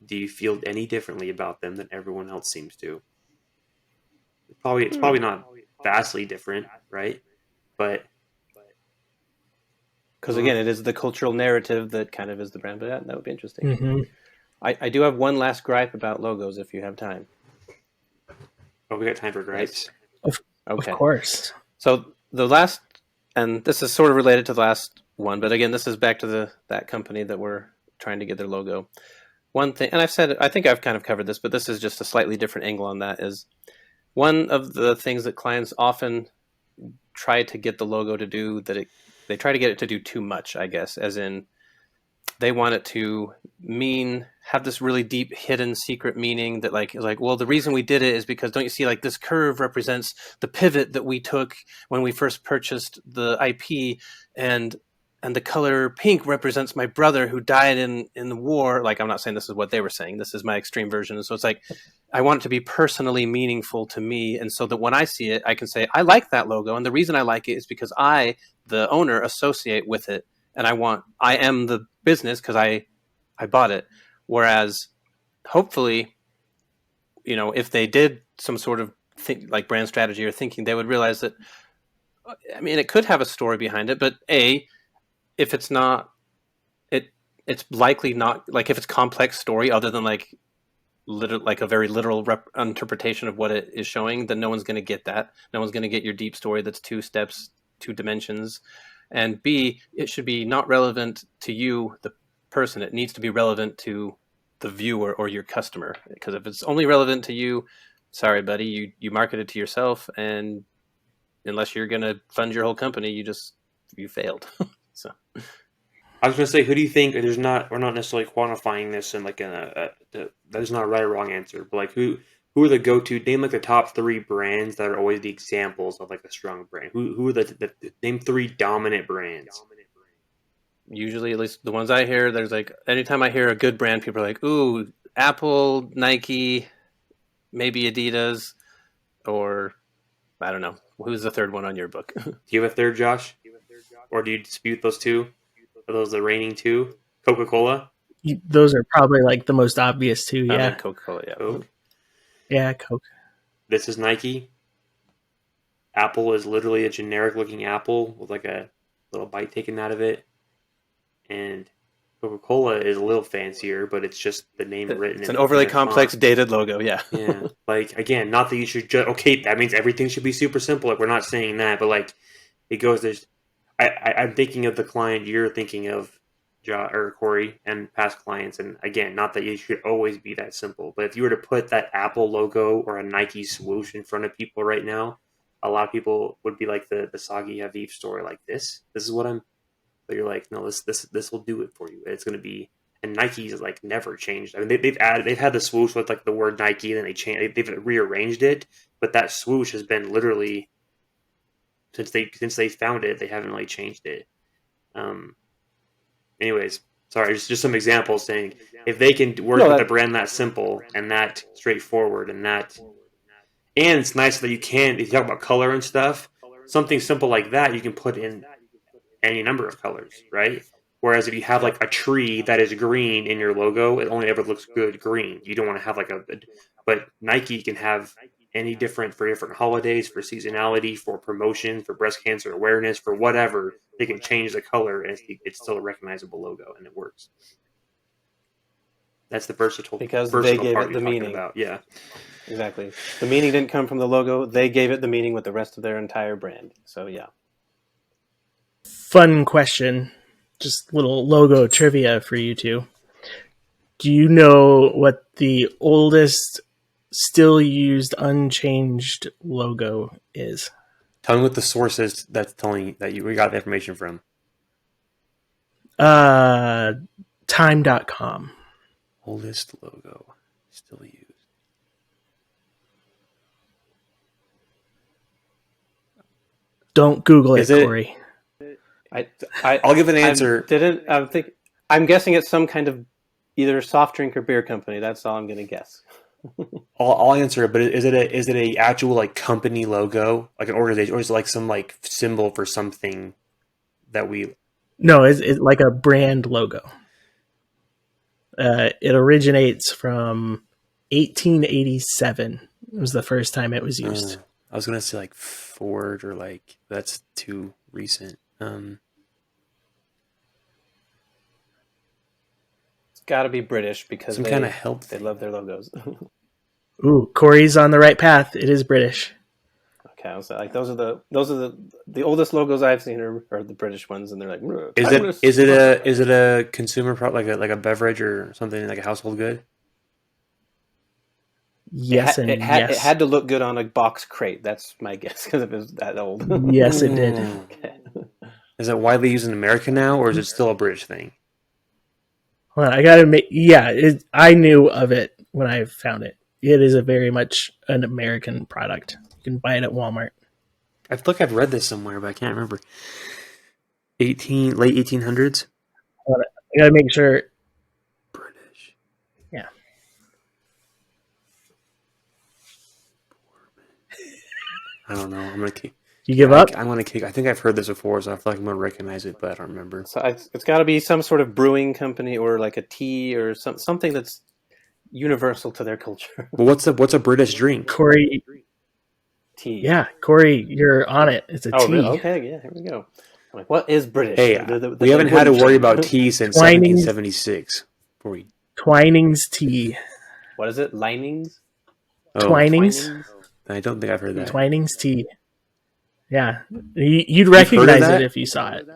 Do you feel any differently about them than everyone else seems to? It's probably not vastly different, right? But because again, it is the cultural narrative that kind of is the brand. But yeah, that would be interesting. Mm-hmm. I do have one last gripe about logos, if you have time. Oh, we got time for gripes. Of course. So the last, and this is sort of related to the last one, but again, this is back to that company that we're trying to get their logo. One thing, and I think I've kind of covered this, but this is just a slightly different angle on that, is one of the things that clients often try to get the logo to do they try to get it to do too much, I guess, as in they want it to have this really deep hidden secret meaning that like is like, well, the reason we did it is because don't you see like this curve represents the pivot that we took when we first purchased the IP, and the color pink represents my brother who died in the war. Like, I'm not saying this is what they were saying. This is my extreme version. And so it's like, I want it to be personally meaningful to me. And so that when I see it, I can say, I like that logo. And the reason I like it is because I, the owner, associate with it. And I am the business because I bought it. Whereas hopefully, if they did some sort of like brand strategy or thinking, they would realize that, I mean, it could have a story behind it, but if it's not, it's likely not, like if it's complex story other than like a very literal interpretation of what it is showing, then no one's going to get that. No one's going to get your deep story that's 2 steps, 2 dimensions. And B, it should be not relevant to you, the person. It needs to be relevant to the viewer or your customer. Because if it's only relevant to you, sorry, buddy, you marketed to yourself, and unless you're going to fund your whole company, you failed. So I was going to say, who do you think? We're not necessarily quantifying this in like there's not a right or wrong answer, but like who are the go-to? Name like the top 3 brands that are always the examples of like a strong brand. Who are the name 3 dominant brands? usually, at least the ones I hear, there's like anytime I hear a good brand, people are like, "Ooh, Apple, Nike, maybe Adidas," or I don't know. Who's the third one on your book? Do you have a third, Josh? Or do you dispute those 2? Are those the reigning 2? Coca-Cola? Those are probably like the most obvious two. I Yeah, mean, Coca-Cola, yeah. Coke? yeah, Coke. This is Nike. Apple is literally a generic looking apple with like a little bite taken out of it. And Coca-Cola is a little fancier, but it's just the name written. It's in an overly in complex, font. dated logo. Yeah. Yeah, like again, not that you should just okay. That means everything should be super simple. Like we're not saying that, but like it goes. There's, I'm thinking of the client you're thinking of, or Corey, and past clients. And again, not that you should always be that simple, but if you were to put that Apple logo or a Nike swoosh in front of people right now, a lot of people would be like the Soggy Haviv story. Like this is what I'm. But you're like, no, this will do it for you. It's going to be, and Nike's like never changed. I mean, they've had the swoosh with like the word Nike, and then they've rearranged it, but that swoosh has been literally since they found it, they haven't really changed it. Anyways, sorry, just some examples saying if they can work with a brand that simple and that straightforward and it's nice that you can, if you talk about color and stuff, something simple like that you can put in any number of colors, right? Whereas if you have like a tree that is green in your logo, it only ever looks good green. You don't want to have like but Nike can have any different for different holidays, for seasonality, for promotion, for breast cancer awareness, for whatever. They can change the color and it's still a recognizable logo and it works. That's the versatile Because they gave part it the meaning. about. Yeah, exactly. The meaning didn't come from the logo. They gave it the meaning with the rest of their entire brand. So yeah. Fun question. Just little logo trivia for you two. Do you know what the oldest still used unchanged logo is? tell me what the source is that's telling that we got the information from. Time.com. Oldest logo still used. Don't Google it, Corey. I'll give an answer. I'm guessing it's some kind of either soft drink or beer company. That's all I'm going to guess. I'll answer it, but is it a actual like company logo, like an organization, or is it like some like symbol for something that we? No, it's like a brand logo. It originates from 1887. It was the first time it was used. I was gonna say like Ford or like that's too recent. It's got to be British because some kind of help. They love their logos. Ooh, Corey's on the right path. It is British. Okay, I was like, those are the oldest logos I've seen are the British ones, and they're like, is it a consumer product like a beverage or something like a household good? Yes, it had to look good on a box crate. That's my guess because it was that old. Yes, it did. Okay. Is it widely used in America now, or is it still a British thing? Hold on, I gotta make. Yeah, I knew of it when I found it. It is a very much an American product. You can buy it at Walmart. I feel like I've read this somewhere, but I can't remember. Late 1800s. I gotta make sure. British. Yeah. I don't know. I'm gonna keep. You give up? I'm gonna kick. I think I've heard this before, so I feel like I'm gonna recognize it, but I don't remember. So it's got to be some sort of brewing company or like a tea or something that's universal to their culture. Well, what's a British drink? Corey. Tea. Yeah, Corey, you're on it. It's a tea. Really? Okay, yeah, here we go. I'm like, what is British? Hey, we haven't had to worry about tea since 1776. Twinings tea. What is it? Linings? Twinings? I don't think I've heard that. Twinings tea. Yeah, you'd You've heard of recognize it that? if you saw it.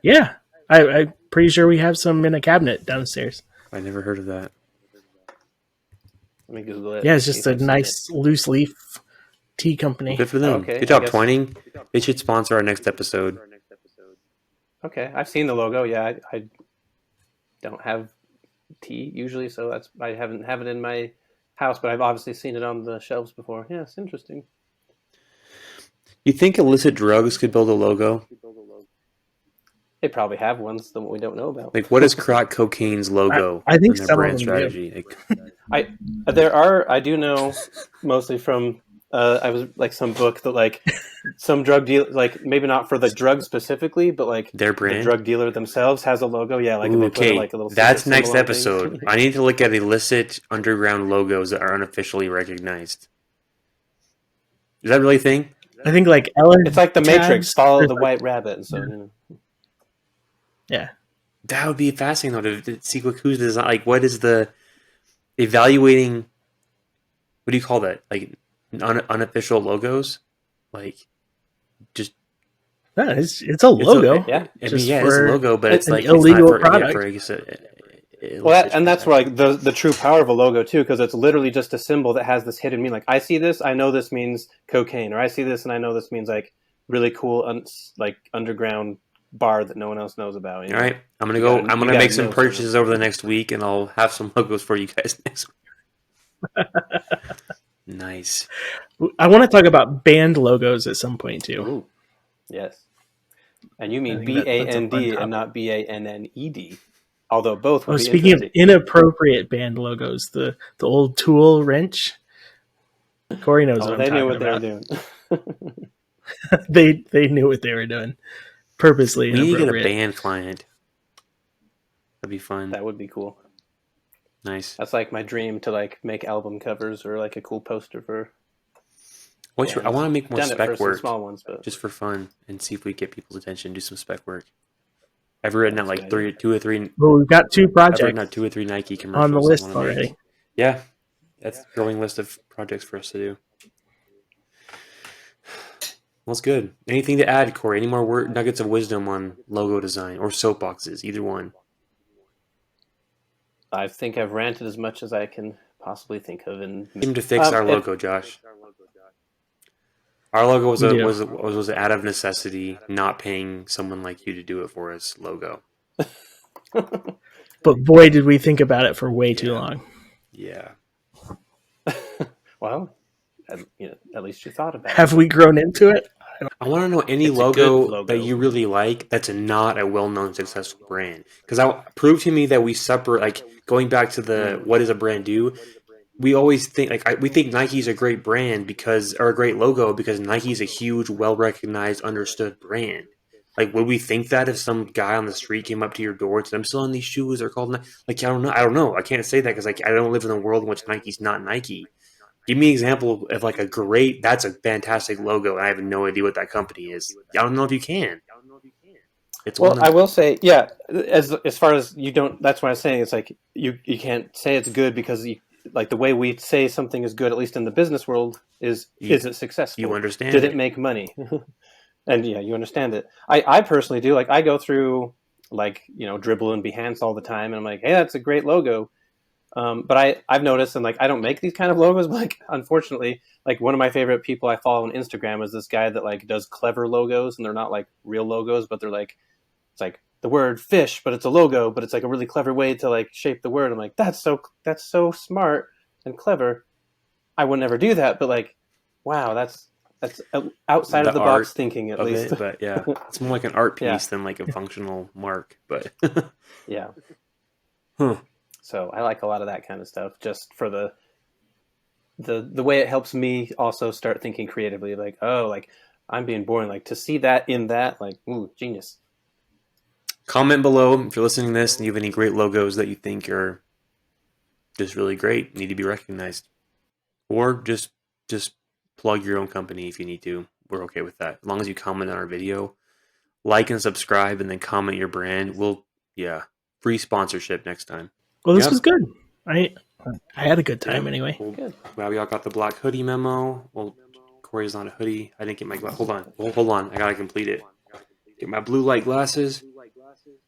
Yeah, I'm pretty sure we have some in a cabinet downstairs. I never heard of that. Let me Google it. Yeah, it's See just if a I've seen it. nice loose leaf tea Well, company. good for Oh, them. okay, Good I job, guess. Twining. They should sponsor our next episode. Okay, I've seen the logo. Yeah, I don't have tea usually, so I haven't have it in my house, but I've obviously seen it on the shelves before. Yeah, it's interesting. You think illicit drugs could build a logo? They probably have ones that we don't know about. Like, what is crack cocaine's logo I think in their some of brand them strategy? Like, I do know mostly from I was like some book that like some drug deal, like maybe not for the drug specifically, but like their the brand? drug dealer themselves has a logo. Yeah, like Ooh, they put okay, like a little that's secret next symbol on things. episode. I need to look at illicit underground logos that are unofficially recognized. Is that really a thing? I think like Ellen. It's like the Matrix, tabs, follow there's the like- white rabbit, and so you know. Yeah, That would be fascinating though to see who's design. Like, what is the evaluating? What do you call that? Like unofficial logos? Like just no, it's a logo. Yeah. I mean, just yeah, it's a for logo, but it's an like illegal it's not for, product. for I guess, Well, and that's where like the true power of a logo too, because it's literally just a symbol that has this hidden meaning. Like I see this, I know this means cocaine, or I see this and I know this means like really cool, like underground bar that no one else knows about. You know? All right, I'm gonna You go. gotta- I'm you gonna make gotta some know purchases something. over the next week, and I'll have some logos for you guys next week. Nice. I want to talk about band logos at some point too. Ooh, yes. And you I mean think that's a fun BAND topic. and not BANNED, although both would Oh, be speaking of interesting. inappropriate band logos, the old Tool wrench. Corey knows Oh, what they I'm knew talking what they were about. doing. They knew what they were doing. Purposely We need to get a inappropriate. band client. That'd be fun. That would be cool. Nice. That's like my dream to like make album covers or like a cool poster for. I want to make more Done it for spec some work small ones, but just for fun and see if we get people's attention. Do some spec work. I've written out That's like good. two or three. Well, we've got 2 I've written projects out 2 or 3 Nike commercials on the I list wanna make. already. Yeah, that's a growing list of projects for us to do. Well, it's good. Anything to add, Corey? Any more nuggets of wisdom on logo design or soapboxes? Either one. I think I've ranted as much as I can possibly think of. And Seem to fix our logo, Josh. Our logo was We do. was an out of necessity, not paying someone like you to do it for us logo. But boy, did we think about it for way too long. Yeah. well, at least you thought about Have we grown into it? I want to know any It's a good logo logo. that you really like that's not a well-known successful brand. Because prove to me that we separate, like going back to the what does a brand do? We always think we think Nike's a great brand or a great logo because Nike's a huge, well-recognized, understood brand. Like, would we think that if some guy on the street came up to your door and said, "I'm selling these shoes, they're called Nike." Like, I don't know. I can't say that because I don't live in a world in which Nike's not Nike. Give me an example of like that's a fantastic logo, and I have no idea what that company is. I don't know if you can. It's Well, I will say, yeah. As far as you don't, that's what I was saying. It's like you can't say it's good because like the way we say something is good, at least in the business world, is it successful? You understand? Did it make money? And yeah, you understand it. I personally do. Like I go through like Dribble and Behance all the time, and I'm like, hey, that's a great logo. But I've noticed, and like I don't make these kind of logos, but like unfortunately, like one of my favorite people I follow on Instagram is this guy that like does clever logos, and they're not like real logos, but they're like it's like the word fish, but it's a logo, but it's like a really clever way to like shape the word. I'm like, that's so smart and clever. I would never do that, but like, wow, that's outside of the box thinking at least. It, but yeah, it's more like an art piece Yeah. than like a functional mark. But Yeah. huh. So I like a lot of that kind of stuff just for the way it helps me also start thinking creatively. Like, oh, like I'm being boring. Like to see that in that, like, ooh, genius. Comment below if you're listening to this and you have any great logos that you think are just really great, need to be recognized, or just plug your own company if you need to. We're okay with that as long as you comment on our video, like and subscribe, and then comment your brand. Free sponsorship next time. Well, this Yep. was good. I had a good time anyway. Well, Good. well, we all got the black hoodie memo. Well, Corey's on a hoodie. I didn't get my hold on. Hold on. I gotta complete it. Get my blue light glasses.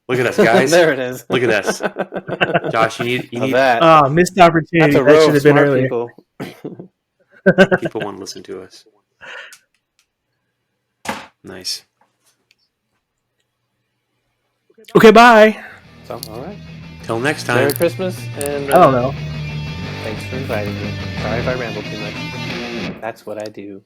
Look at us, guys. There it is. Look at this. Josh, you need that. Oh, missed opportunity. That's a That row should of have been smart earlier. people. people want to listen to us. Nice. Okay, bye. So, all right. Till next time. Merry Christmas, and I don't know. thanks for inviting me. Sorry if I rambled too much. That's what I do.